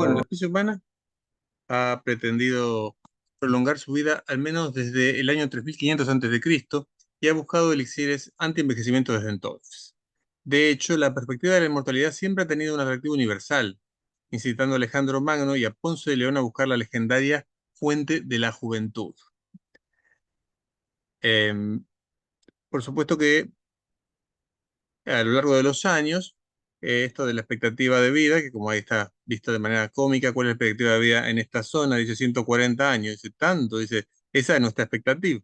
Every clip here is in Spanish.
Bueno, la especie humana ha pretendido prolongar su vida al menos desde el año 3500 a.C. y ha buscado elixires anti-envejecimiento desde entonces. De hecho, la perspectiva de la inmortalidad siempre ha tenido un atractivo universal, incitando a Alejandro Magno y a Ponce de León a buscar la legendaria fuente de la juventud. Em, por supuesto que a lo largo de los años, esto de la expectativa de vida, que como ahí está visto de manera cómica, ¿cuál es la expectativa de vida en esta zona? Dice 140 años, dice tanto, dice, esa es nuestra expectativa,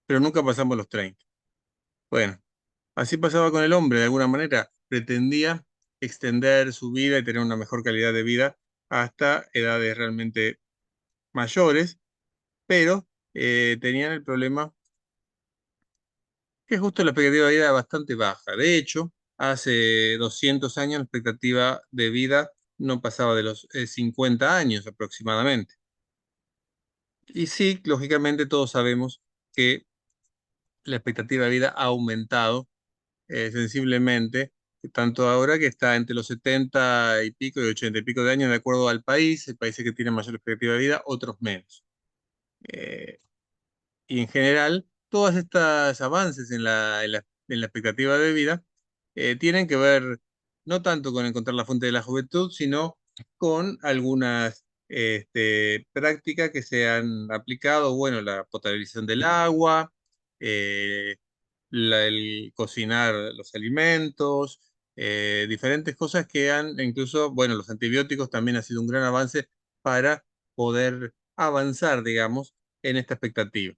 pero nunca pasamos los 30. Bueno, así pasaba con el hombre, de alguna manera, pretendía extender su vida y tener una mejor calidad de vida hasta edades realmente mayores, pero tenían el problema que justo la expectativa de vida era bastante baja. De hecho, hace 200 años la expectativa de vida no pasaba de los 50 años aproximadamente. Y sí, lógicamente todos sabemos que la expectativa de vida ha aumentado sensiblemente, tanto ahora que está entre los 70 y pico y 80 y pico de años de acuerdo al país. Hay países que tienen mayor expectativa de vida, otros menos. Eh, Y en general, todos estos avances en la expectativa de vida tienen que ver no tanto con encontrar la fuente de la juventud, sino con algunas prácticas que se han aplicado, bueno, la potabilización del agua, eh, el cocinar los alimentos, diferentes cosas que han, incluso, bueno, los antibióticos también ha sido un gran avance para poder avanzar, digamos, en esta expectativa.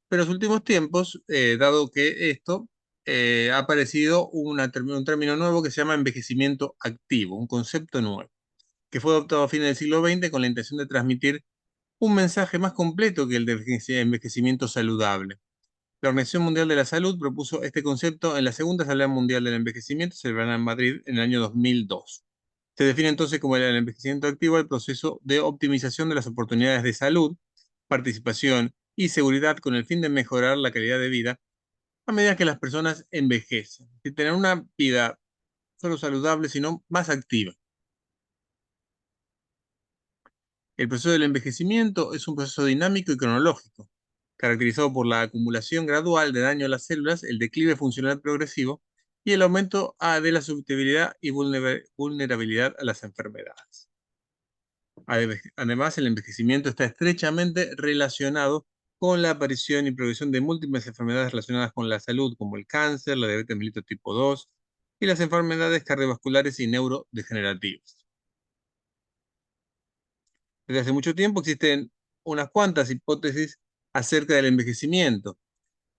Pero en los últimos tiempos, dado que esto, ha aparecido un término nuevo que se llama envejecimiento activo, un concepto nuevo, que fue adoptado a fines del siglo XX con la intención de transmitir un mensaje más completo que el de envejecimiento saludable. La Organización Mundial de la Salud propuso este concepto en la Segunda Asamblea Mundial del Envejecimiento, celebrada en Madrid en el año 2002. Se define entonces como el envejecimiento activo el proceso de optimización de las oportunidades de salud, participación y seguridad con el fin de mejorar la calidad de vida a medida que las personas envejecen y tener una vida no solo saludable, sino más activa. El proceso del envejecimiento es un proceso dinámico y cronológico, caracterizado por la acumulación gradual de daño a las células, el declive funcional progresivo y el aumento de la susceptibilidad y vulnerabilidad a las enfermedades. Además, el envejecimiento está estrechamente relacionado con la aparición y progresión de múltiples enfermedades relacionadas con la salud, como el cáncer, la diabetes mellitus tipo 2 y las enfermedades cardiovasculares y neurodegenerativas. Desde hace mucho tiempo existen unas cuantas hipótesis acerca del envejecimiento.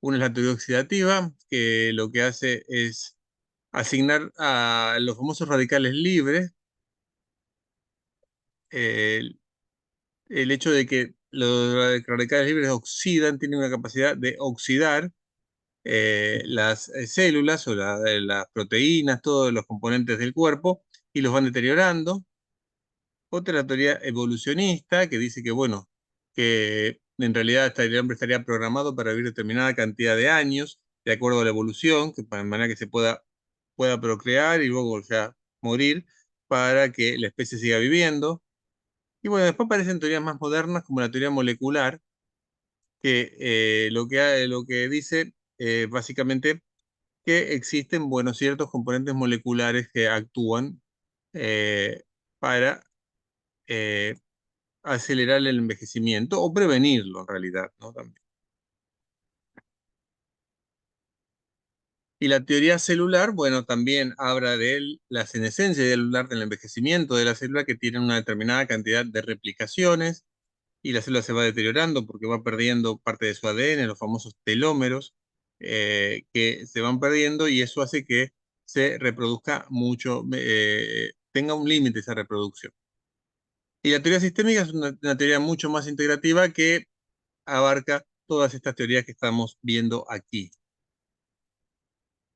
Una es la teoría oxidativa, que lo que hace es asignar a los famosos radicales libres eh, el hecho de que los radicales libres oxidan, tienen una capacidad de oxidar las células o las proteínas, todos los componentes del cuerpo, y los van deteriorando. Otra es la teoría evolucionista, que dice que, bueno, que en realidad el hombre estaría programado para vivir determinada cantidad de años, de acuerdo a la evolución, que de manera que se pueda procrear y luego ya morir para que la especie siga viviendo. Y bueno, después aparecen teorías más modernas como la teoría molecular, que lo que dice básicamente que existen, bueno, ciertos componentes moleculares que actúan eh, para eh, acelerar el envejecimiento o prevenirlo en realidad, ¿no? También. Y la teoría celular, bueno, también habla de la senescencia celular del envejecimiento de la célula que tiene una determinada cantidad de replicaciones y la célula se va deteriorando porque va perdiendo parte de su ADN, los famosos telómeros, que se van perdiendo y eso hace que se reproduzca mucho, tenga un límite esa reproducción. Y la teoría sistémica es una teoría mucho más integrativa que abarca todas estas teorías que estamos viendo aquí.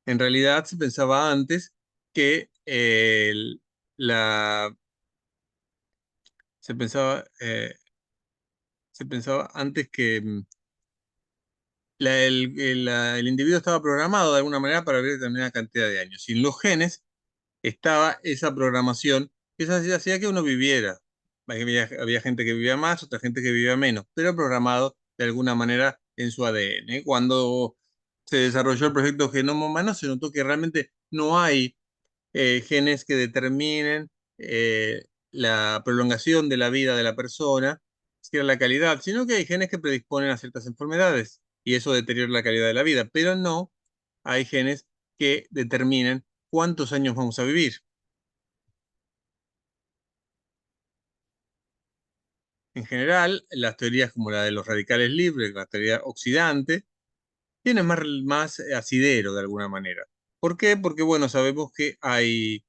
En realidad se pensaba antes que la, se pensaba, se pensaba antes que el individuo estaba programado de alguna manera para vivir determinada cantidad de años. Sin los genes, estaba esa programación que hacía que uno viviera. Había gente que vivía más, otra gente que vivía menos, pero programado de alguna manera en su ADN. Cuando se desarrolló el proyecto Genoma Humano, se notó que realmente no hay genes que determinen la prolongación de la vida de la persona, siquiera la calidad, sino que hay genes que predisponen a ciertas enfermedades y eso deteriora la calidad de la vida, pero no hay genes que determinen cuántos años vamos a vivir. En general, las teorías como la de los radicales libres, la teoría oxidante, tienen más asidero de alguna manera. ¿Por qué? Porque, bueno, sabemos que hay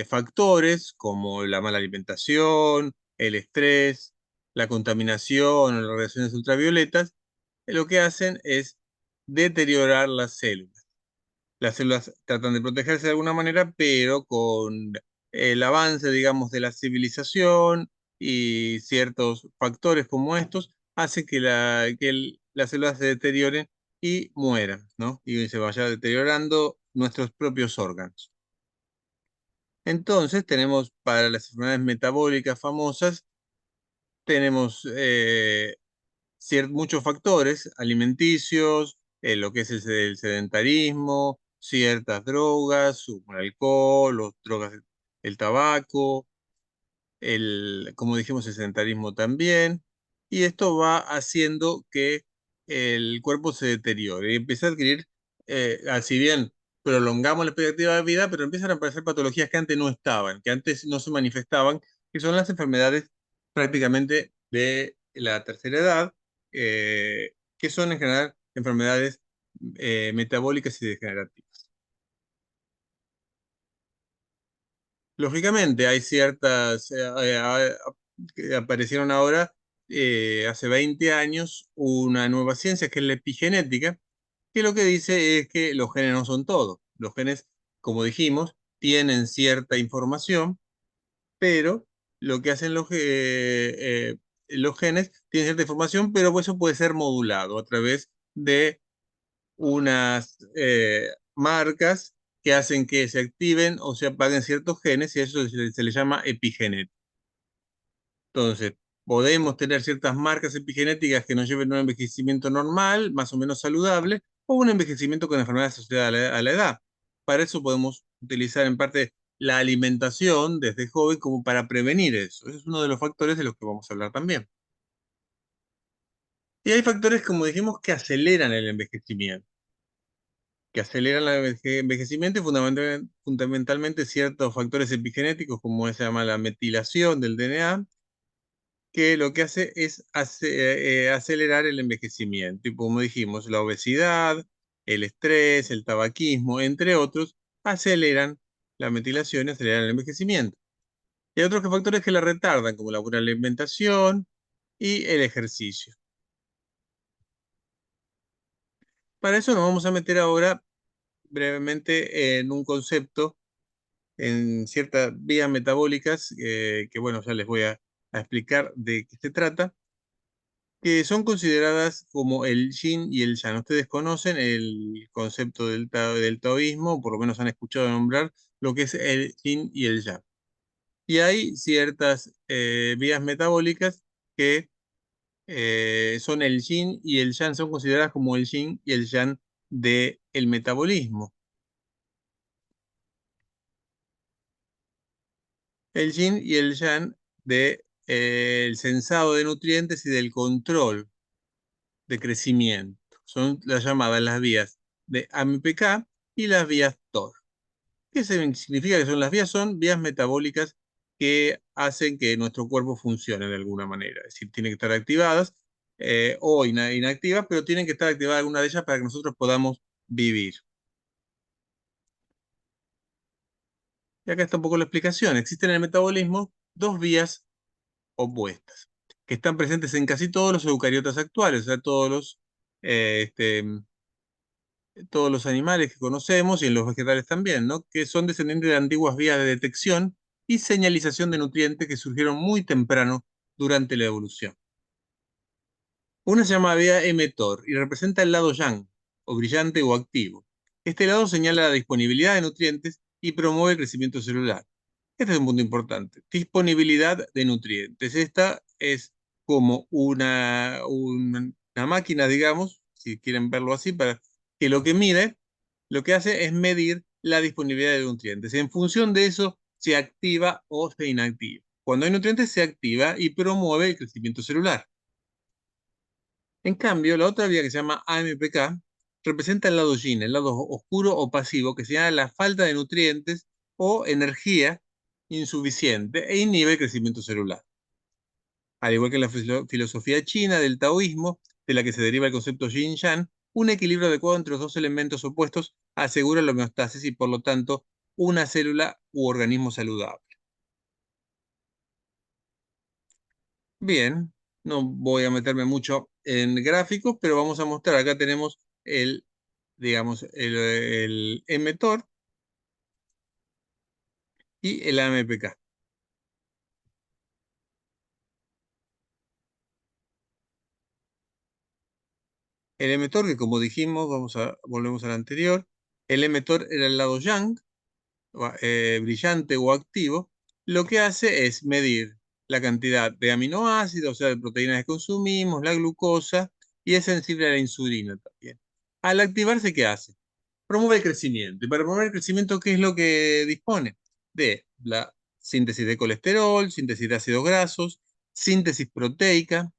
factores como la mala alimentación, el estrés, la contaminación o las radiaciones ultravioletas, lo que hacen es deteriorar las células. Las células tratan de protegerse de alguna manera, pero con el avance, digamos, de la civilización y ciertos factores como estos, hace que, las células se deterioren y mueran, ¿no? Y se vaya deteriorando nuestros propios órganos. Entonces, tenemos para las enfermedades metabólicas famosas, tenemos muchos factores alimenticios, lo que es el sedentarismo, ciertas drogas, como el alcohol, drogas, el tabaco, como dijimos, el sedentarismo también, y esto va haciendo que el cuerpo se deteriore y empieza a adquirir, si bien prolongamos la expectativa de vida, pero empiezan a aparecer patologías que antes no estaban, que antes no se manifestaban, que son las enfermedades prácticamente de la tercera edad, que son en general enfermedades metabólicas y degenerativas. Lógicamente, hay ciertas que aparecieron ahora, hace 20 años, una nueva ciencia que es la epigenética, que lo que dice es que los genes no son todo. Los genes, como dijimos, tienen cierta información, pero lo que hacen los genes tienen cierta información, pero eso puede ser modulado a través de unas marcas que hacen que se activen o se apaguen ciertos genes y eso se le llama epigenética. Entonces, podemos tener ciertas marcas epigenéticas que nos lleven a un envejecimiento normal, más o menos saludable, o un envejecimiento con enfermedades asociadas a la edad. Para eso podemos utilizar en parte la alimentación desde joven como para prevenir eso. Ese es uno de los factores de los que vamos a hablar también. Y hay factores, como dijimos, que aceleran el envejecimiento. Que aceleran el envejecimiento y fundamentalmente ciertos factores epigenéticos, como se llama la metilación del DNA, que lo que hace es acelerar el envejecimiento. Y como dijimos, la obesidad, el estrés, el tabaquismo, entre otros, aceleran la metilación y aceleran el envejecimiento. Y hay otros factores que la retardan, como la buena alimentación y el ejercicio. Para eso nos vamos a meter ahora brevemente en un concepto, en ciertas vías metabólicas, que bueno, ya les voy a explicar de qué se trata, que son consideradas como el yin y el yang. Ustedes conocen el concepto del taoísmo, por lo menos han escuchado nombrar lo que es el yin y el yang. Y hay ciertas vías metabólicas que son el yin y el yang, son consideradas como el yin y el yang del metabolismo. El yin y el yang de, el sensado de nutrientes y del control de crecimiento. Son las llamadas las vías de AMPK y las vías TOR. ¿Qué significa que son las vías? Son vías metabólicas que hacen que nuestro cuerpo funcione de alguna manera. Es decir, tienen que estar activadas o inactivas, pero tienen que estar activadas alguna de ellas para que nosotros podamos vivir. Y acá está un poco la explicación. Existen en el metabolismo dos vías opuestas, que están presentes en casi todos los eucariotas actuales, o sea, todos los animales que conocemos y en los vegetales también, ¿no? Que son descendientes de antiguas vías de detección y señalización de nutrientes que surgieron muy temprano durante la evolución. Una se llama vía emetor y representa el lado yang, o brillante o activo. Este lado señala la disponibilidad de nutrientes y promueve el crecimiento celular. Este es un punto importante. Disponibilidad de nutrientes. Esta es como una máquina, digamos, si quieren verlo así, para que lo que mide, lo que hace es medir la disponibilidad de nutrientes. En función de eso, se activa o se inactiva. Cuando hay nutrientes, se activa y promueve el crecimiento celular. En cambio, la otra vía que se llama AMPK representa el lado yin, el lado oscuro o pasivo, que señala la falta de nutrientes o energía insuficiente e inhibe el crecimiento celular. Al igual que la filosofía china del taoísmo, de la que se deriva el concepto yin-yang, un equilibrio adecuado entre los dos elementos opuestos asegura la homeostasis y, por lo tanto, una célula u organismo saludable. Bien, no voy a meterme mucho en gráficos, pero vamos a mostrar, acá tenemos digamos, el mTOR y el AMPK. El mTOR, que como dijimos, volvemos al anterior, el mTOR era el lado yang, brillante o activo, lo que hace es medir la cantidad de aminoácidos, o sea, de proteínas que consumimos, la glucosa, y es sensible a la insulina también. Al activarse, ¿qué hace? Promueve el crecimiento. Y para promover el crecimiento, ¿qué es lo que dispone? De la síntesis de colesterol, síntesis de ácidos grasos, síntesis proteica,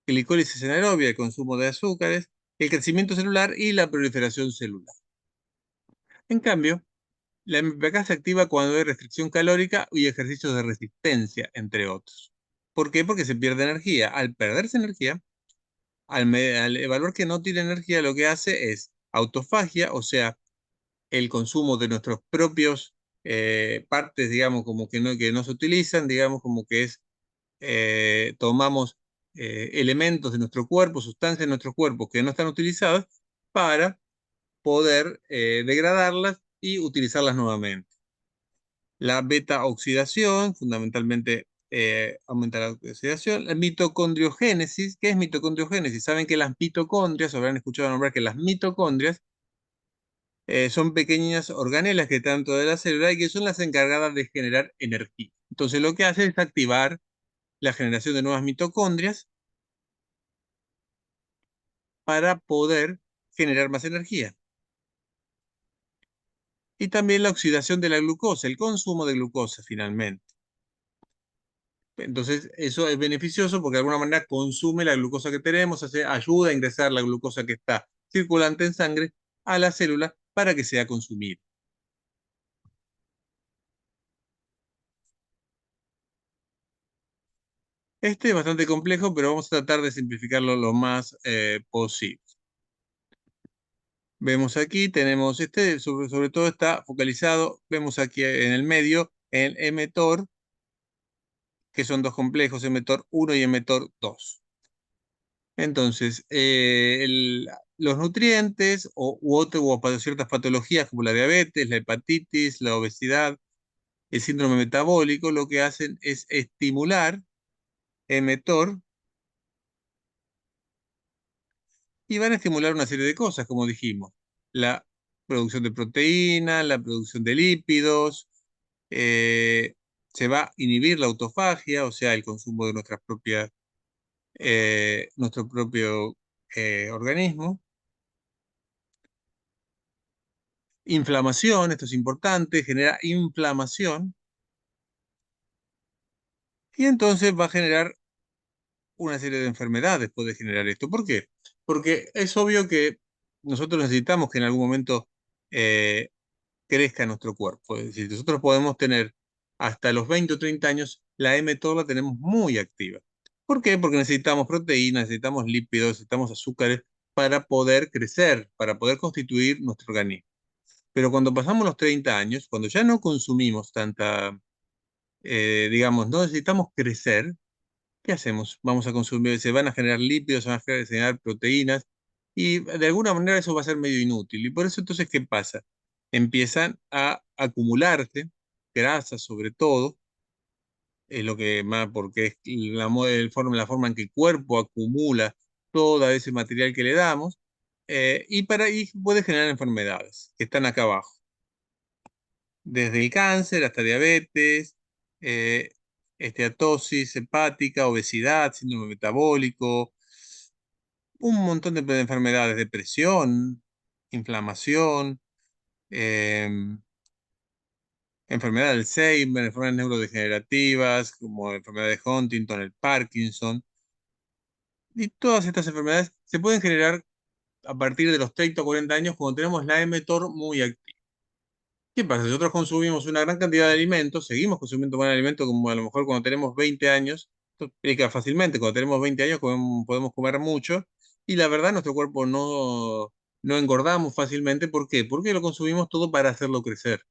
glicólisis anaerobia, el consumo de azúcares, el crecimiento celular y la proliferación celular. En cambio, la MPK se activa cuando hay restricción calórica y ejercicios de resistencia, entre otros. ¿Por qué? Porque se pierde energía. Al perderse energía, al evaluar que no tiene energía, lo que hace es autofagia, o sea, el consumo de nuestros propios partes, digamos, como que no se utilizan, digamos, como que es, tomamos elementos de nuestro cuerpo, sustancias de nuestro cuerpo que no están utilizadas para poder degradarlas y utilizarlas nuevamente. La beta oxidación, fundamentalmente aumenta la oxidación. La mitocondriogénesis, ¿qué es mitocondriogénesis? Saben que las mitocondrias, o habrán escuchado nombrar que las mitocondrias son pequeñas organelas que están dentro de la célula y que son las encargadas de generar energía. Entonces lo que hace es activar la generación de nuevas mitocondrias para poder generar más energía. Y también la oxidación de la glucosa, el consumo de glucosa finalmente. Entonces eso es beneficioso porque de alguna manera consume la glucosa que tenemos, ayuda a ingresar la glucosa que está circulante en sangre a la célula para que sea consumida. Este es bastante complejo, pero vamos a tratar de simplificarlo lo más posible. Vemos aquí, tenemos sobre todo está focalizado, vemos aquí en el medio, el mTOR, que son dos complejos, mTOR 1 y mTOR 2. Entonces, los nutrientes o ciertas patologías como la diabetes, la hepatitis, la obesidad, el síndrome metabólico, lo que hacen es estimular mTOR y van a estimular una serie de cosas, como dijimos, la producción de proteína, la producción de lípidos, eh, se va a inhibir la autofagia, o sea, el consumo de nuestro propio organismo. Inflamación, esto es importante, genera inflamación y entonces va a generar una serie de enfermedades, puede generar esto. ¿Por qué? Porque es obvio que nosotros necesitamos que en algún momento eh, crezca nuestro cuerpo. Es decir, nosotros podemos tener hasta los 20 o 30 años, la mTOR la tenemos muy activa. ¿Por qué? Porque necesitamos proteínas, necesitamos lípidos, necesitamos azúcares para poder crecer, para poder constituir nuestro organismo. Pero cuando pasamos los 30 años, cuando ya no consumimos tanta, digamos, no necesitamos crecer, ¿qué hacemos? Vamos a consumir, se van a generar lípidos, se van a generar proteínas, y de alguna manera eso va a ser medio inútil. Y por eso entonces, ¿qué pasa? Empiezan a acumularse grasas sobre todo, es lo que más, porque es la forma en que el cuerpo acumula todo ese material que le damos, y puede generar enfermedades que están acá abajo. desde el cáncer hasta diabetes, eh, esteatosis hepática, obesidad, síndrome metabólico, un montón de enfermedades, depresión, inflamación, em, enfermedad de Alzheimer, enfermedades neurodegenerativas, como enfermedad de Huntington, el Parkinson, y todas estas enfermedades se pueden generar a partir de los 30 o 40 años cuando tenemos la mTOR muy activa. ¿Qué pasa? Si nosotros consumimos una gran cantidad de alimentos, seguimos consumiendo buen alimento como a lo mejor cuando tenemos 20 años, esto explica fácilmente, cuando tenemos 20 años podemos comer mucho y la verdad nuestro cuerpo no engordamos fácilmente. ¿Por qué? Porque lo consumimos todo para hacerlo crecer,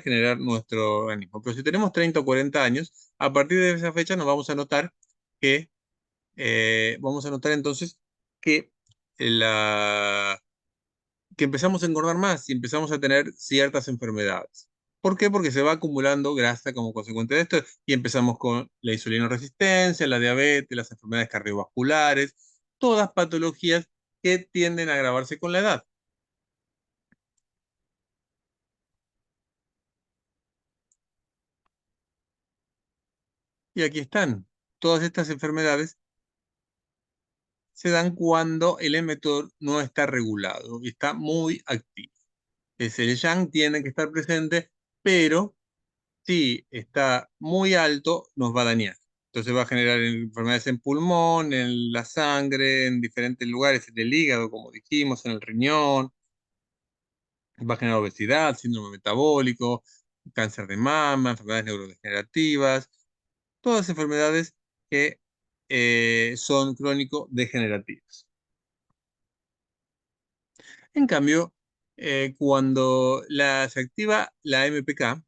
generar nuestro organismo. Pero si tenemos 30 o 40 años, a partir de esa fecha nos vamos a notar que, vamos a notar entonces que la que empezamos a engordar más y empezamos a tener ciertas enfermedades. ¿Por qué? Porque se va acumulando grasa como consecuencia de esto y empezamos con la insulinoresistencia, la diabetes, las enfermedades cardiovasculares, todas patologías que tienden a agravarse con la edad. Y aquí están. Todas estas enfermedades se dan cuando el mTOR no está regulado y está muy activo. Es el yang tiene que estar presente, pero si está muy alto, nos va a dañar. Entonces va a generar enfermedades en pulmón, en la sangre, en diferentes lugares, en el hígado, como dijimos, en el riñón. Va a generar obesidad, síndrome metabólico, cáncer de mama, enfermedades neurodegenerativas, todas enfermedades que son crónico-degenerativas. En cambio, cuando se activa la MPK,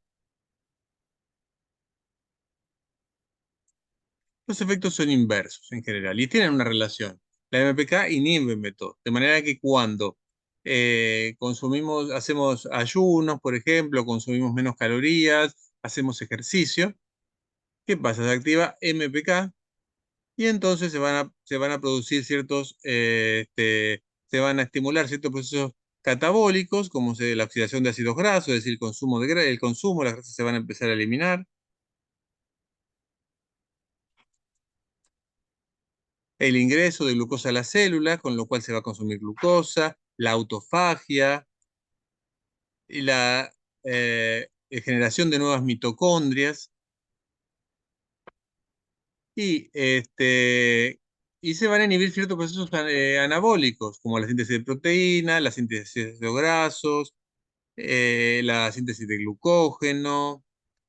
los efectos son inversos en general y tienen una relación. La MPK inhibe el método, de manera que cuando consumimos, hacemos ayunos, por ejemplo, consumimos menos calorías, hacemos ejercicio, ¿qué pasa? Se activa MPK y entonces se van a producir se van a estimular ciertos procesos catabólicos, como la oxidación de ácidos grasos, es decir, el consumo, las grasas se van a empezar a eliminar, el ingreso de glucosa a la célula, con lo cual se va a consumir glucosa, la autofagia y la generación de nuevas mitocondrias y, y se van a inhibir ciertos procesos anabólicos, como la síntesis de proteína, la síntesis de ácidos grasos, la síntesis de glucógeno,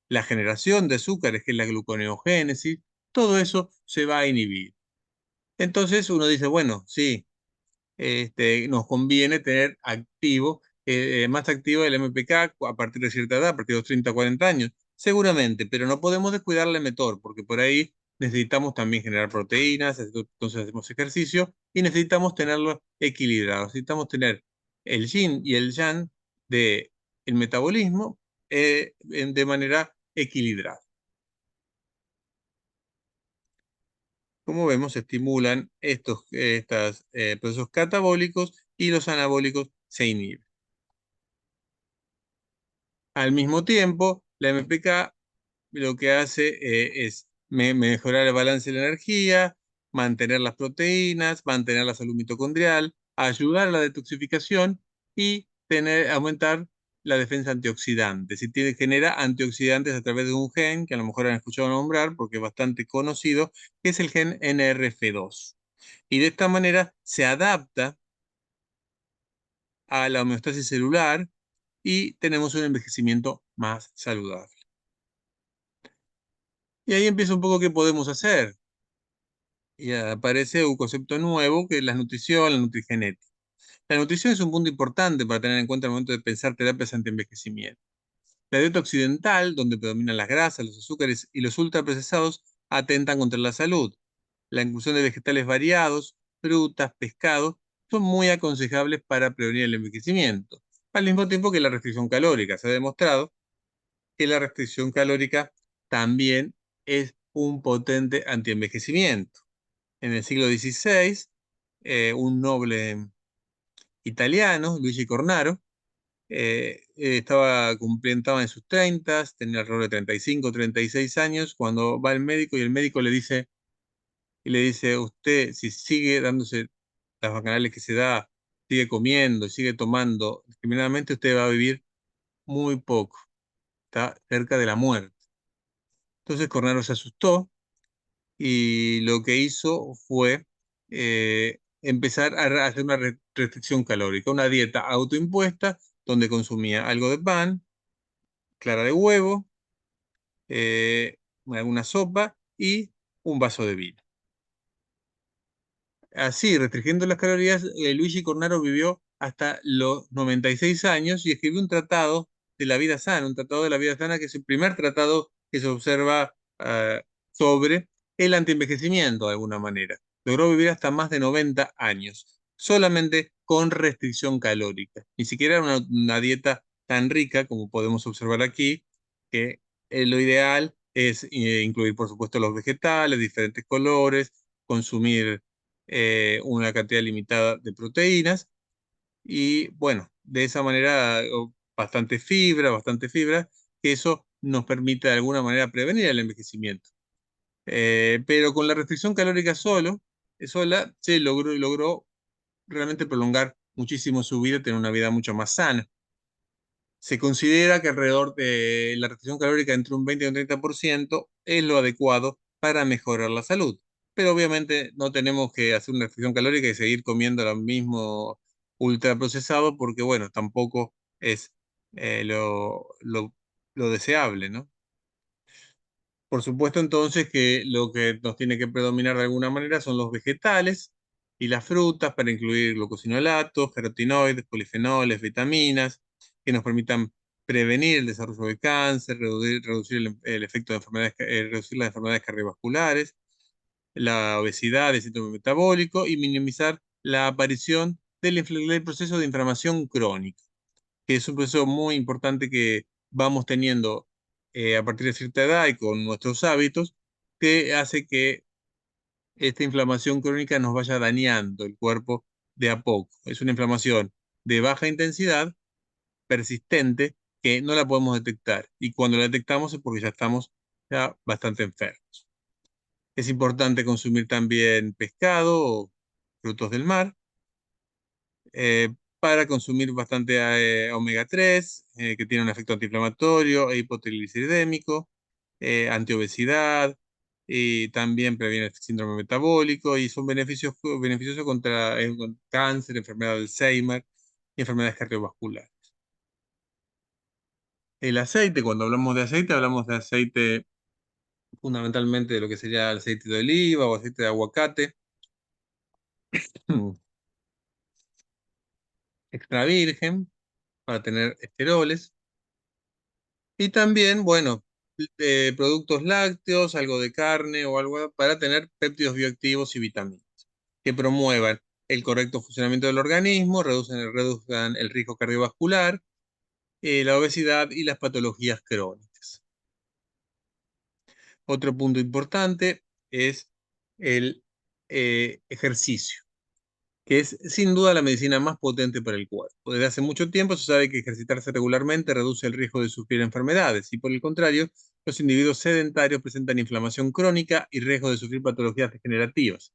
la generación de azúcares, que es la gluconeogénesis, todo eso se va a inhibir. Entonces uno dice, bueno, sí, nos conviene tener activo, más activo el MPK a partir de cierta edad, a partir de los 30 40 años, seguramente, pero no podemos descuidar el mTOR, porque por ahí necesitamos también generar proteínas, entonces hacemos ejercicio y necesitamos tenerlo equilibrado, necesitamos tener el yin y el yang del metabolismo de manera equilibrada. Como vemos, se estimulan estos procesos catabólicos y los anabólicos se inhiben. Al mismo tiempo, la MPK lo que hace es mejorar el balance de la energía, mantener las proteínas, mantener la salud mitocondrial, ayudar a la detoxificación y aumentar la defensa antioxidante. Si genera antioxidantes a través de un gen que a lo mejor han escuchado nombrar porque es bastante conocido, que es el gen NRF2. Y de esta manera se adapta a la homeostasis celular y tenemos un envejecimiento más saludable. Y ahí empieza un poco qué podemos hacer. Y aparece un concepto nuevo que es la nutrición, la nutrigenética. La nutrición es un punto importante para tener en cuenta al momento de pensar terapias anti-envejecimiento. La dieta occidental, donde predominan las grasas, los azúcares y los ultraprocesados, atentan contra la salud. La inclusión de vegetales variados, frutas, pescados, son muy aconsejables para prevenir el envejecimiento. Al mismo tiempo que la restricción calórica. Se ha demostrado que la restricción calórica también es un potente antienvejecimiento. En el siglo XVI, un noble italiano, Luigi Cornaro, estaba en sus 30, tenía alrededor de 35, 36 años, cuando va al médico y el médico le dice, usted si sigue dándose las bacanales que se da, sigue comiendo, sigue tomando, discriminadamente usted va a vivir muy poco, está cerca de la muerte. Entonces Cornaro se asustó y lo que hizo fue empezar a hacer una restricción calórica, una dieta autoimpuesta donde consumía algo de pan, clara de huevo, eh, alguna sopa y un vaso de vino. Así, restringiendo las calorías, Luigi Cornaro vivió hasta los 96 años y escribió un tratado de la vida sana, un tratado de la vida sana que es el primer tratado que se observa sobre el antienvejecimiento de alguna manera. Logró vivir hasta más de 90 años, solamente con restricción calórica. Ni siquiera era una dieta tan rica como podemos observar aquí, que lo ideal es incluir, por supuesto, los vegetales, diferentes colores, consumir una cantidad limitada de proteínas y bueno, de esa manera bastante fibra, que eso nos permite de alguna manera prevenir el envejecimiento. Pero con la restricción calórica sola se logró realmente prolongar muchísimo su vida, tener una vida mucho más sana. Se considera que alrededor de la restricción calórica entre un 20 y un 30% es lo adecuado para mejorar la salud. Pero obviamente no tenemos que hacer una restricción calórica y seguir comiendo lo mismo ultraprocesado porque, bueno, tampoco es eh, lo, lo- lo deseable, ¿no? Por supuesto, entonces, que lo que nos tiene que predominar de alguna manera son los vegetales y las frutas para incluir glucosinolatos, carotenoides, polifenoles, vitaminas, que nos permitan prevenir el desarrollo de cáncer, reducir el efecto de enfermedades, reducir las enfermedades cardiovasculares, la obesidad, el síndrome metabólico y minimizar la aparición del proceso de inflamación crónica, que es un proceso muy importante que vamos teniendo a partir de cierta edad y con nuestros hábitos, que hace que esta inflamación crónica nos vaya dañando el cuerpo de a poco. Es una inflamación de baja intensidad, persistente, que no la podemos detectar. Y cuando la detectamos es porque ya estamos ya bastante enfermos. Es importante consumir también pescado o frutos del mar, eh, para consumir bastante omega 3, que tiene un efecto antiinflamatorio e hipotrigliceridémico, antiobesidad, y también previene el síndrome metabólico y son beneficiosos contra cáncer, enfermedad de Alzheimer y enfermedades cardiovasculares. El aceite, cuando hablamos de aceite, hablamos de aceite fundamentalmente de lo que sería el aceite de oliva o aceite de aguacate, extra virgen, para tener esteroles. Y también, bueno, productos lácteos, algo de carne o algo para tener péptidos bioactivos y vitaminas que promuevan el correcto funcionamiento del organismo, reduzcan el riesgo cardiovascular, la obesidad y las patologías crónicas. Otro punto importante es el ejercicio, que es sin duda la medicina más potente para el cuerpo. Desde hace mucho tiempo se sabe que ejercitarse regularmente reduce el riesgo de sufrir enfermedades y por el contrario, los individuos sedentarios presentan inflamación crónica y riesgo de sufrir patologías degenerativas,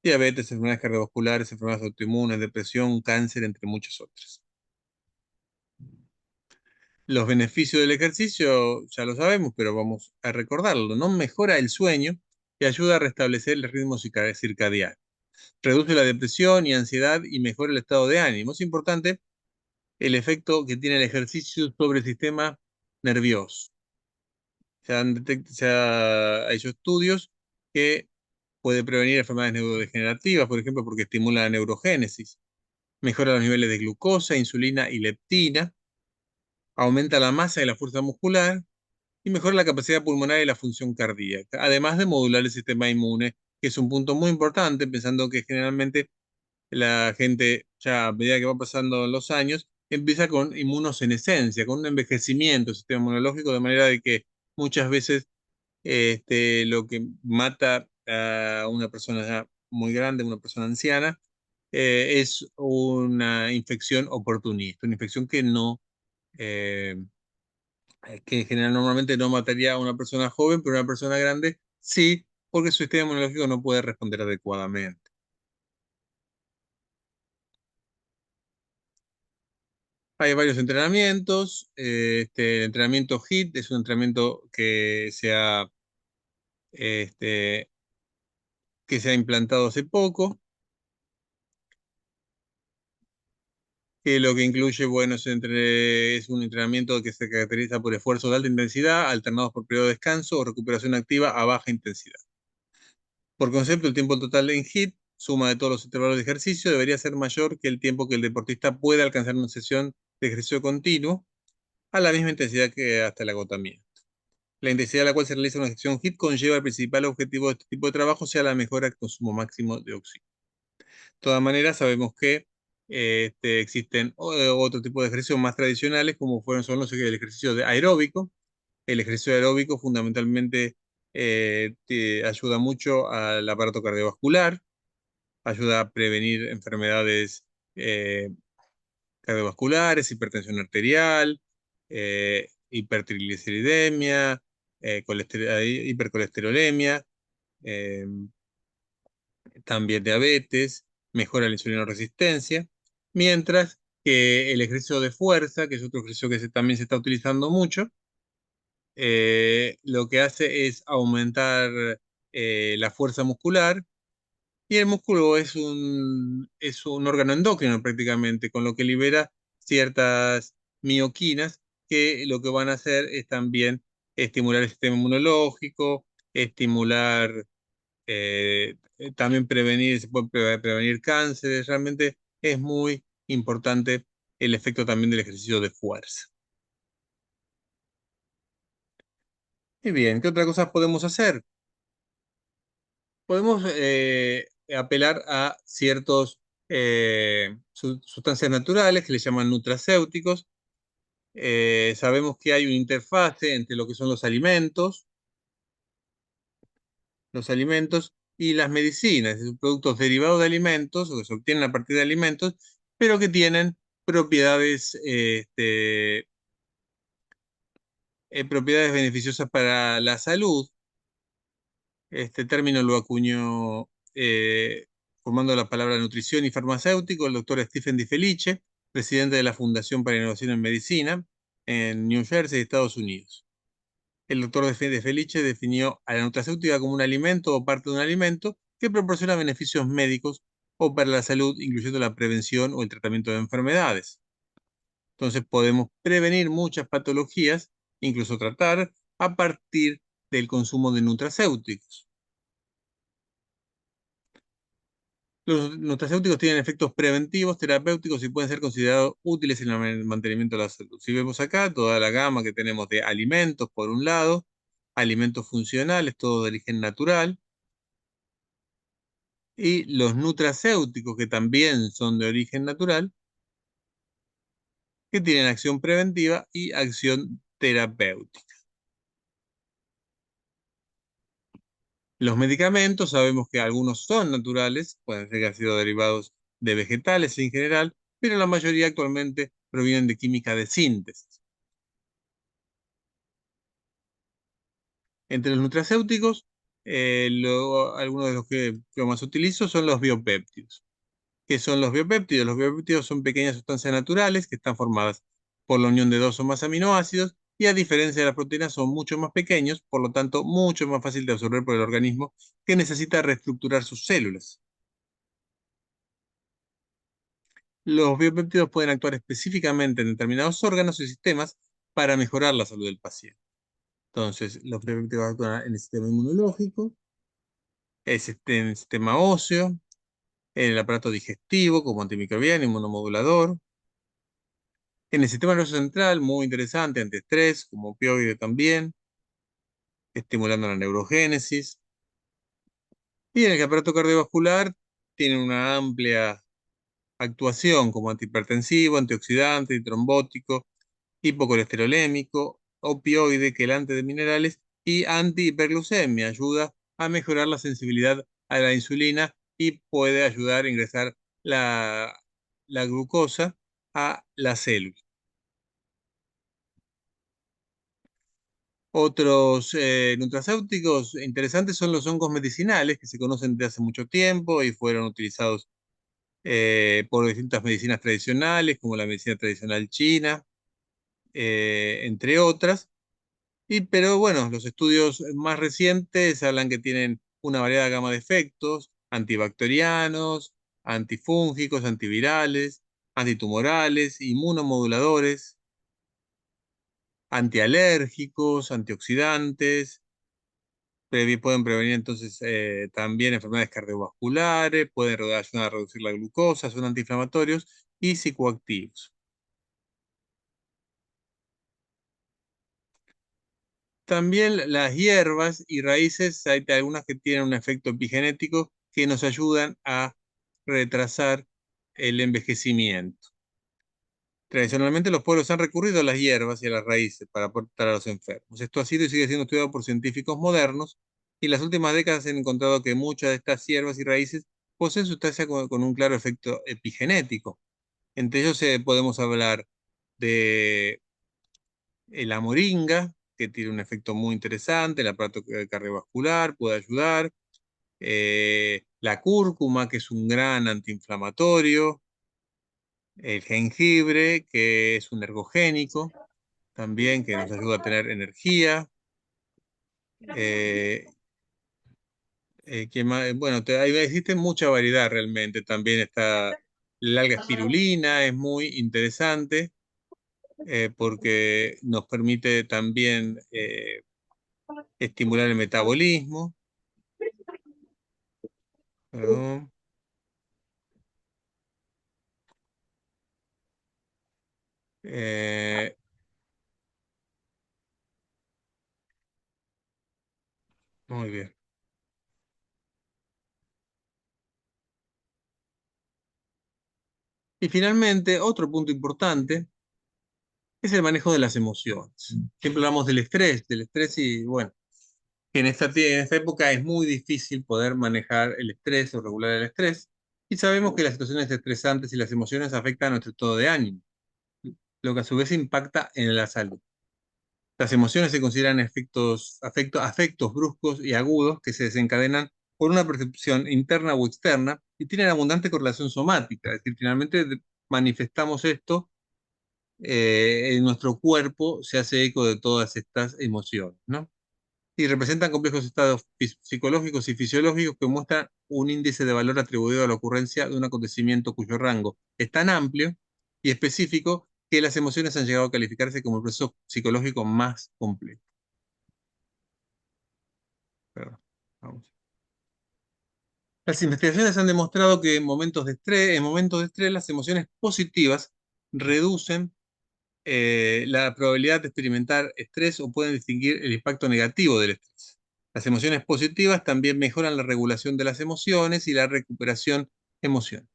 diabetes, enfermedades cardiovasculares, enfermedades autoinmunes, depresión, cáncer, entre muchas otras. Los beneficios del ejercicio ya lo sabemos, pero vamos a recordarlo, ¿no? Mejora el sueño y ayuda a restablecer el ritmo circadiano. Reduce la depresión y ansiedad y mejora el estado de ánimo. Es importante el efecto que tiene el ejercicio sobre el sistema nervioso. Se ha hecho estudios que puede prevenir enfermedades neurodegenerativas, por ejemplo, porque estimula la neurogénesis, mejora los niveles de glucosa, insulina y leptina, aumenta la masa y la fuerza muscular y mejora la capacidad pulmonar y la función cardíaca, además de modular el sistema inmune, que es un punto muy importante, pensando que generalmente la gente, ya a medida que va pasando los años, empieza con inmunosenescencia, con un envejecimiento del sistema inmunológico, de manera de que muchas veces lo que mata a una persona ya muy grande, una persona anciana, es una infección oportunista, una infección que no eh, que en general normalmente no mataría a una persona joven, pero una persona grande sí, porque su sistema inmunológico no puede responder adecuadamente. Hay varios entrenamientos. El entrenamiento HIIT es un entrenamiento este, que se ha implantado hace poco, que lo que incluye, bueno, es un entrenamiento que se caracteriza por esfuerzos de alta intensidad, alternados por periodo de descanso o recuperación activa a baja intensidad. Por concepto, el tiempo total en HIIT, suma de todos los intervalos de ejercicio, debería ser mayor que el tiempo que el deportista puede alcanzar en una sesión de ejercicio continuo a la misma intensidad que hasta el agotamiento. La intensidad a la cual se realiza una sesión HIIT conlleva el principal objetivo de este tipo de trabajo sea la mejora del consumo máximo de oxígeno. De todas maneras, sabemos que existen otro tipo de ejercicios más tradicionales, como son el ejercicio de aeróbico. El ejercicio aeróbico fundamentalmente te ayuda mucho al aparato cardiovascular, ayuda a prevenir enfermedades eh, cardiovasculares, hipertensión arterial, hipertrigliceridemia, hipercolesterolemia, eh, también diabetes, mejora la insulinoresistencia, mientras que el ejercicio de fuerza, que es otro ejercicio que también se está utilizando mucho, lo que hace es aumentar la fuerza muscular, y el músculo es un órgano endocrino prácticamente, con lo que libera ciertas mioquinas que lo que van a hacer es también estimular el sistema inmunológico, estimular también se puede prevenir cánceres. Realmente es muy importante el efecto también del ejercicio de fuerza. Y bien, ¿qué otras cosas podemos hacer? Podemos apelar a ciertos sustancias naturales que le llaman nutracéuticos. Sabemos que hay una interfase entre lo que son los alimentos y las medicinas, son productos derivados de alimentos o que se obtienen a partir de alimentos, pero que tienen propiedades, propiedades beneficiosas para la salud. Este término lo acuñó formando la palabra nutrición y farmacéutico el doctor Stephen Di Felice, presidente de la Fundación para la Innovación en Medicina en New Jersey, Estados Unidos. El doctor De Felice definió a la nutracéutica como un alimento o parte de un alimento que proporciona beneficios médicos o para la salud, incluyendo la prevención o el tratamiento de enfermedades. Entonces podemos prevenir muchas patologías, incluso tratar a partir del consumo de nutracéuticos. Los nutracéuticos tienen efectos preventivos, terapéuticos y pueden ser considerados útiles en el mantenimiento de la salud. Si vemos acá toda la gama que tenemos de alimentos, por un lado, alimentos funcionales, todo de origen natural, y los nutracéuticos, que también son de origen natural, que tienen acción preventiva y acción terapéutica. Los medicamentos, sabemos que algunos son naturales, pueden ser que han sido derivados de vegetales en general, pero la mayoría actualmente provienen de química de síntesis. Entre los nutracéuticos, algunos de los que yo más utilizo son los biopéptidos. ¿Qué son los biopéptidos? Los biopéptidos son pequeñas sustancias naturales que están formadas por la unión de dos o más aminoácidos y a diferencia de las proteínas son mucho más pequeños, por lo tanto mucho más fácil de absorber por el organismo que necesita reestructurar sus células. Los biopéptidos pueden actuar específicamente en determinados órganos y sistemas para mejorar la salud del paciente. Entonces, los biopéptidos actúan en el sistema inmunológico, en el sistema óseo, en el aparato digestivo como antimicrobiano, inmunomodulador, en el sistema nervioso central, muy interesante, antiestrés, como opioide también, estimulando la neurogénesis. Y en el aparato cardiovascular tiene una amplia actuación como antihipertensivo, antioxidante, antitrombótico, hipocolesterolémico, opioide, quelante de minerales y antihiperglucemia. Ayuda a mejorar la sensibilidad a la insulina y puede ayudar a ingresar la glucosa a la célula. Otros nutracéuticos interesantes son los hongos medicinales, que se conocen desde hace mucho tiempo y fueron utilizados por distintas medicinas tradicionales, como la medicina tradicional china, entre otras. Pero bueno, los estudios más recientes hablan que tienen una variada gama de efectos: antibacterianos, antifúngicos, antivirales, antitumorales, inmunomoduladores, antialérgicos, antioxidantes. Pueden prevenir entonces también enfermedades cardiovasculares, pueden ayudar a reducir la glucosa, son antiinflamatorios y psicoactivos. También las hierbas y raíces, hay algunas que tienen un efecto epigenético que nos ayudan a retrasar el envejecimiento. Tradicionalmente los pueblos han recurrido a las hierbas y a las raíces para aportar a los enfermos. Esto ha sido y sigue siendo estudiado por científicos modernos, y en las últimas décadas se han encontrado que muchas de estas hierbas y raíces poseen sustancias con un claro efecto epigenético. Entre ellos podemos hablar de la moringa, que tiene un efecto muy interesante, el aparato cardiovascular puede ayudar, la cúrcuma, que es un gran antiinflamatorio, el jengibre, que es un ergogénico, también que nos ayuda a tener energía. Eh, ¿Qué más? Bueno, ahí existe mucha variedad realmente. También está la alga espirulina, es muy interesante porque nos permite también estimular el metabolismo. Perdón. Eh, Muy bien. Y finalmente, otro punto importante es el manejo de las emociones. Siempre hablamos del estrés y bueno, que en esta época es muy difícil poder manejar el estrés o regular el estrés. Y sabemos que las situaciones estresantes y las emociones afectan a nuestro estado de ánimo, lo que a su vez impacta en la salud. Las emociones se consideran afectos bruscos y agudos que se desencadenan por una percepción interna o externa y tienen abundante correlación somática. Es decir, finalmente manifestamos esto en nuestro cuerpo, se hace eco de todas estas emociones, ¿no? Y representan complejos estados psicológicos y fisiológicos que muestran un índice de valor atribuido a la ocurrencia de un acontecimiento cuyo rango es tan amplio y específico que las emociones han llegado a calificarse como el proceso psicológico más complejo. Perdón, vamos. Las investigaciones han demostrado que en momentos de estrés, las emociones positivas reducen la probabilidad de experimentar estrés o pueden distinguir el impacto negativo del estrés. Las emociones positivas también mejoran la regulación de las emociones y la recuperación emocional.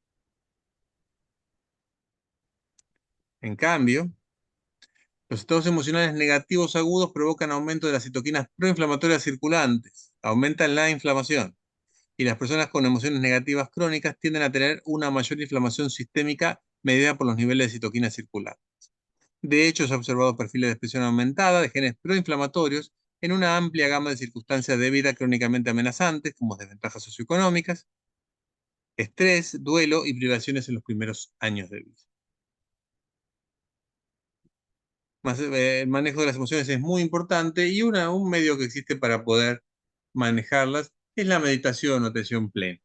En cambio, los estados emocionales negativos agudos provocan aumento de las citoquinas proinflamatorias circulantes, aumentan la inflamación, y las personas con emociones negativas crónicas tienden a tener una mayor inflamación sistémica medida por los niveles de citoquinas circulantes. De hecho, se ha observado perfiles de expresión aumentada de genes proinflamatorios en una amplia gama de circunstancias de vida crónicamente amenazantes, como desventajas socioeconómicas, estrés, duelo y privaciones en los primeros años de vida. El manejo de las emociones es muy importante, y un medio que existe para poder manejarlas es la meditación o atención plena,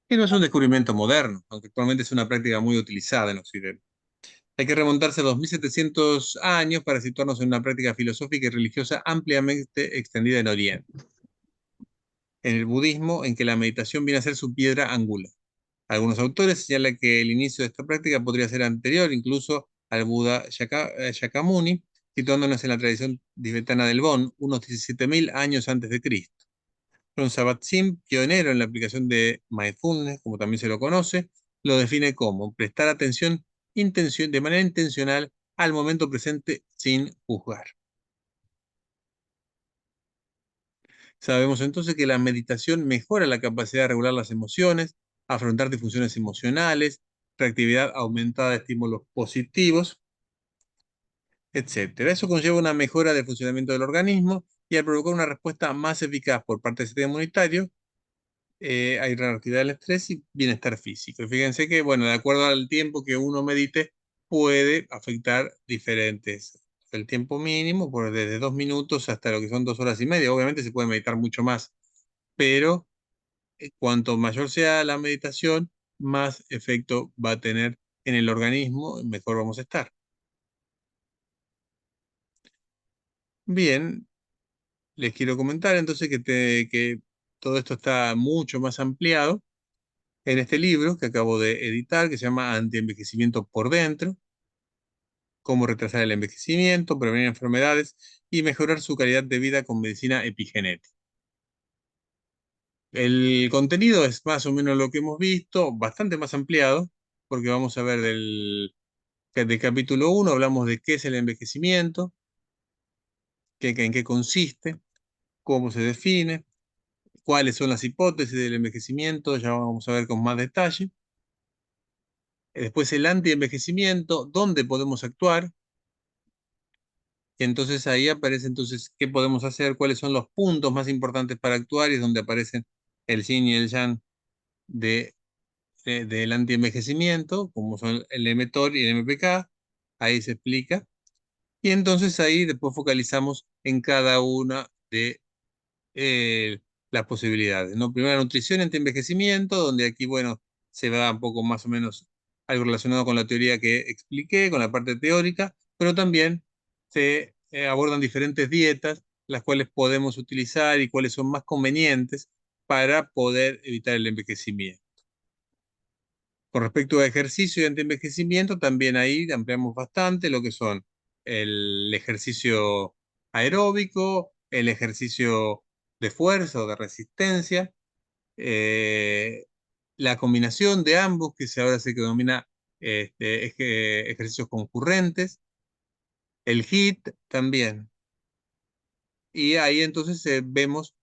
que no es un descubrimiento moderno, aunque actualmente es una práctica muy utilizada en Occidente. Hay que remontarse a 2700 años para situarnos en una práctica filosófica y religiosa ampliamente extendida en Oriente, en el budismo, en que la meditación viene a ser su piedra angular. Algunos autores señalan que el inicio de esta práctica podría ser anterior incluso al Buda Shakyamuni, situándonos en la tradición tibetana del Bon, unos 17.000 años antes de Cristo. Ron Kabat-Zinn, pionero en la aplicación de mindfulness, como también se lo conoce, lo define como prestar atención de manera intencional al momento presente sin juzgar. Sabemos entonces que la meditación mejora la capacidad de regular las emociones, afrontar disfunciones emocionales, reactividad aumentada de estímulos positivos, etcétera. Eso conlleva una mejora del funcionamiento del organismo y al provocar una respuesta más eficaz por parte del sistema inmunitario, hay relatividad del estrés y bienestar físico. Y fíjense que, bueno, de acuerdo al tiempo que uno medite, puede afectar diferentes. El tiempo mínimo, pues desde 2 minutos hasta lo que son 2 horas y media. Obviamente se puede meditar mucho más, pero cuanto mayor sea la meditación, más efecto va a tener en el organismo, mejor vamos a estar. Bien, les quiero comentar entonces que todo esto está mucho más ampliado en este libro que acabo de editar, que se llama Antienvejecimiento por dentro, cómo retrasar el envejecimiento, prevenir enfermedades y mejorar su calidad de vida con medicina epigenética. El contenido es más o menos lo que hemos visto, bastante más ampliado, porque vamos a ver del capítulo 1, hablamos de qué es el envejecimiento, en qué consiste, cómo se define, cuáles son las hipótesis del envejecimiento, ya vamos a ver con más detalle. Después el antienvejecimiento, dónde podemos actuar. Y entonces ahí aparece entonces qué podemos hacer, cuáles son los puntos más importantes para actuar y es donde aparecen el yin y el yang de, del antienvejecimiento, como son el mTOR y el MPK. Ahí se explica. Y entonces ahí después focalizamos en cada una de las posibilidades, ¿no? Primero la nutrición antienvejecimiento, donde aquí, bueno, se va un poco más o menos algo relacionado con la teoría que expliqué, con la parte teórica, pero también se abordan diferentes dietas, las cuales podemos utilizar y cuáles son más convenientes para poder evitar el envejecimiento. Con respecto a ejercicio y antienvejecimiento, también ahí ampliamos bastante lo que son el ejercicio aeróbico, el ejercicio de fuerza o de resistencia, eh, la combinación de ambos, ahora se denomina ejercicios concurrentes, el HIIT también. Y ahí entonces vemos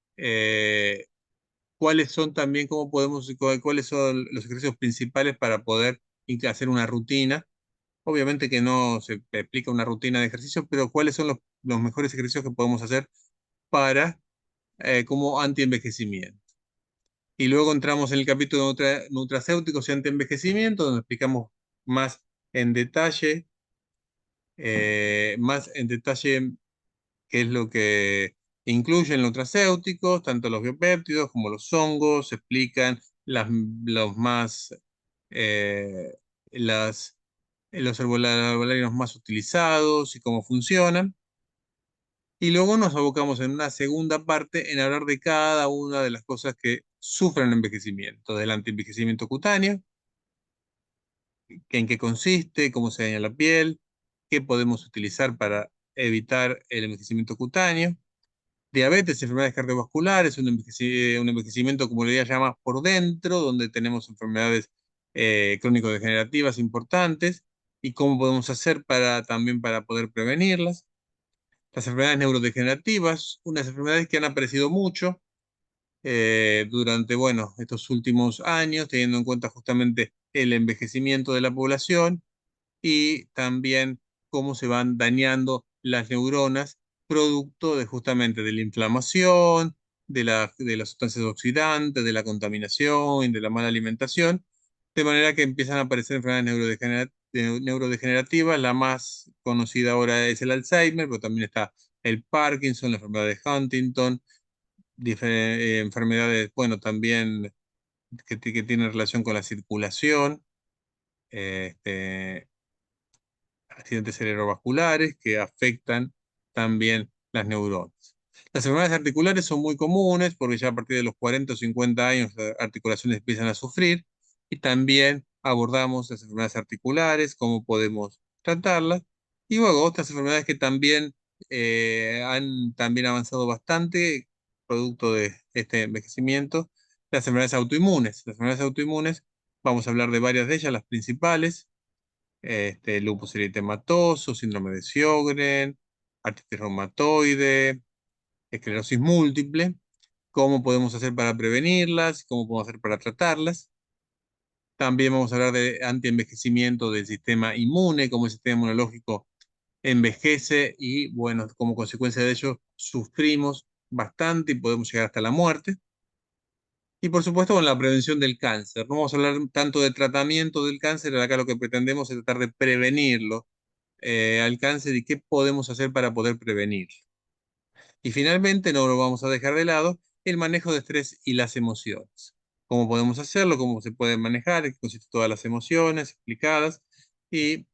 cuáles son también, cuáles son los ejercicios principales para poder hacer una rutina. Obviamente que no se explica una rutina de ejercicio, pero cuáles son los mejores ejercicios que podemos hacer para como antienvejecimiento. Y luego entramos en el capítulo de nutracéuticos y antienvejecimiento, donde explicamos más en detalle, qué es lo que incluyen los nutracéuticos, tanto los biopéptidos como los hongos, se explican los más, eh, las, los herbolarios más utilizados y cómo funcionan. Y luego nos abocamos en una segunda parte en hablar de cada una de las cosas que sufren envejecimiento, del antienvejecimiento cutáneo, en qué consiste, cómo se daña la piel, qué podemos utilizar para evitar el envejecimiento cutáneo, diabetes, enfermedades cardiovasculares, un envejecimiento, como le llama, por dentro, donde tenemos enfermedades crónico-degenerativas importantes, y cómo podemos hacer también para poder prevenirlas. Las enfermedades neurodegenerativas, unas enfermedades que han aparecido mucho durante, bueno, estos últimos años, teniendo en cuenta justamente el envejecimiento de la población y también cómo se van dañando las neuronas producto de justamente de la inflamación, de las sustancias oxidantes, de la contaminación, de la mala alimentación, de manera que empiezan a aparecer enfermedades neurodegenerativas. La más conocida ahora es el Alzheimer, pero también está el Parkinson, la enfermedad de Huntington, enfermedades, bueno, también que tienen relación con la circulación, este, accidentes cerebrovasculares que afectan también las neuronas. Las enfermedades articulares son muy comunes porque ya a partir de los 40 o 50 años las articulaciones empiezan a sufrir y también abordamos las enfermedades articulares, cómo podemos tratarlas y luego otras enfermedades que también han también avanzado bastante producto de este envejecimiento, las enfermedades autoinmunes. Las enfermedades autoinmunes, vamos a hablar de varias de ellas, las principales, lupus eritematoso, síndrome de Sjögren, artritis reumatoide, esclerosis múltiple, cómo podemos hacer para prevenirlas, cómo podemos hacer para tratarlas. También vamos a hablar de antienvejecimiento del sistema inmune, cómo el sistema inmunológico envejece y, bueno, como consecuencia de ello, sufrimos bastante y podemos llegar hasta la muerte. Y por supuesto con la prevención del cáncer. No vamos a hablar tanto de tratamiento del cáncer, acá lo que pretendemos es tratar de prevenirlo al cáncer y qué podemos hacer para poder prevenir. Y finalmente, no lo vamos a dejar de lado, el manejo de estrés y las emociones. Cómo podemos hacerlo, cómo se pueden manejar, en qué consisten todas las emociones explicadas y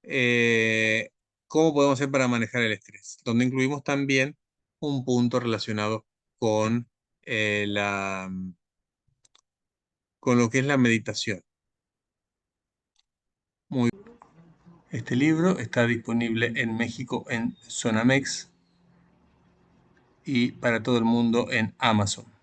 eh, cómo podemos hacer para manejar el estrés, donde incluimos también un punto relacionado con, con lo que es la meditación. Muy Este libro está disponible en México en Sonamex y para todo el mundo en Amazon.